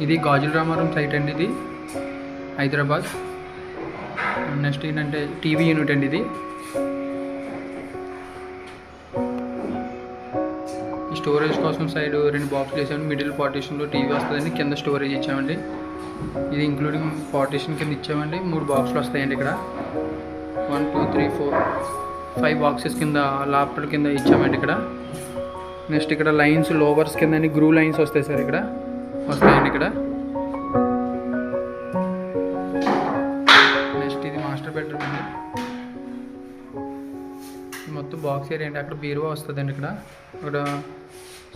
ఇది గాజుల రామారం సైట్ అండి. ఇది హైదరాబాద్. నెక్స్ట్ ఏంటంటే టీవీ యూనిట్ అండి. ఇది ఈ స్టోరేజ్ కోసం సైడ్ 2 బాక్సులు వేసామండి. మిడిల్ పార్టీషన్లో టీవీ వస్తుందండి, కింద స్టోరేజ్ ఇచ్చామండి. ఇది ఇంక్లూడింగ్ పార్టీషన్ కింద ఇచ్చామండి. 3 బాక్సులు వస్తాయండి. ఇక్కడ 1 2 3 4 5 బాక్సెస్ కింద ల్యాప్టాప్ కింద ఇచ్చామండి. ఇక్కడ నెక్స్ట్ ఇక్కడ లైన్స్ లోవర్స్ కింద గ్రూ లైన్స్ వస్తాయి సార్. ఇక్కడ వస్తాయండి. ఇక్కడ నెక్స్ట్ ఇది మాస్టర్ బెడ్రూమ్ అండి. మొత్తం బాక్స్ ఏరియా అండి. అక్కడ బీరువా వస్తుందండి. ఇక్కడ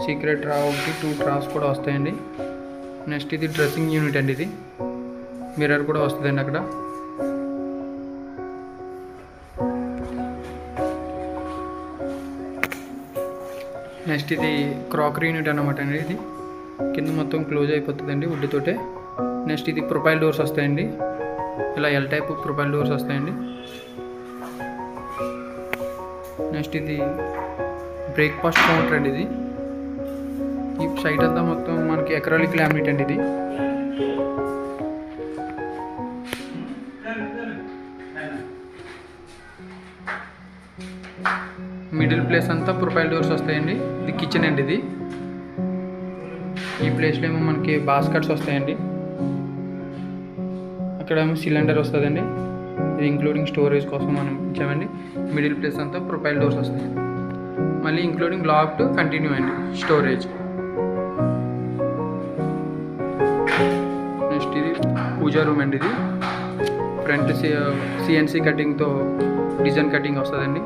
సీక్రెట్ డ్రా 2 డ్రాస్ కూడా వస్తాయండి. నెక్స్ట్ ఇది డ్రెస్సింగ్ యూనిట్ అండి. ఇది మిర్రర్ కూడా వస్తుందండి. అక్కడ నెక్స్ట్ ఇది క్రాకరీ యూనిట్ అన్నమాట అండి. ఇది కింద మొత్తం క్లోజ్ అయిపోతుందండి వుడ్ తోటే. నెక్స్ట్ ఇది ప్రొఫైల్ డోర్స్ వస్తాయండి. ఇలా ఎల్ టైప్ ప్రొఫైల్ డోర్స్ వస్తాయండి. నెక్స్ట్ ఇది బ్రేక్ఫాస్ట్ కౌంటర్ అండి. ఇది ఈ సైట్ అంతా మొత్తం మనకి ఎక్రాలిక్ లామినేట్ అండి. ఇది మిడిల్ ప్లేస్ అంతా ప్రొఫైల్ డోర్స్ వస్తాయండి. ఇది కిచెన్ అండి. ఇది ఈ ప్లేస్లో ఏమో మనకి బాస్కెట్స్ వస్తాయండి. అక్కడ ఏమో సిలిండర్ వస్తుందండి. ఇది ఇంక్లూడింగ్ స్టోరేజ్ కోసం మనం ఇచ్చామండి. మిడిల్ ప్లేస్ అంతా ప్రొఫైల్ డోర్స్ వస్తాయి. మళ్ళీ ఇంక్లూడింగ్ లాక్డ్ కంటిన్యూ అండి స్టోరేజ్. నెక్స్ట్ ఇది పూజా రూమ్ అండి. ఇది ఫ్రంట్ సిఎన్సి కటింగ్తో డిజైన్ కటింగ్ వస్తుందండి.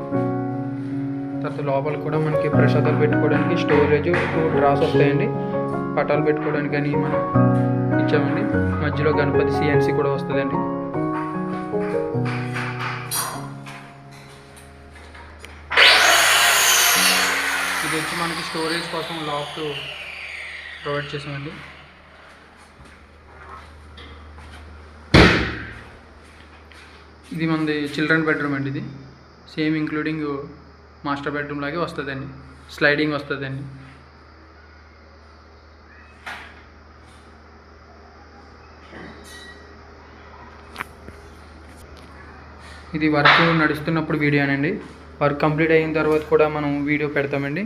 తర్వాత లోపల కూడా మనకి ప్రసాదాలు పెట్టుకోవడానికి స్టోరేజ్ 2 డ్రాస్ వస్తాయండి. పటాలు పెట్టుకోవడానికి అని మనం ఇచ్చామండి. మధ్యలో గణపతి సిఎన్సి కూడా వస్తుందండి. ఇది వచ్చి మనకి స్టోరేజ్ కోసం లాక్ ప్రొవైడ్ చేసామండి. ఇది మనది చిల్డ్రన్ బెడ్రూమ్ అండి. ఇది సేమ్ ఇంక్లూడింగ్ మాస్టర్ బెడ్రూమ్ లాగే వస్తుందండి. స్లైడింగ్ వస్తుందండి. ఇది వర్క్ నడుస్తున్నప్పుడు వీడియోనండి. వర్క్ కంప్లీట్ అయిన తర్వాత కూడా మనం వీడియో పెడతామండి.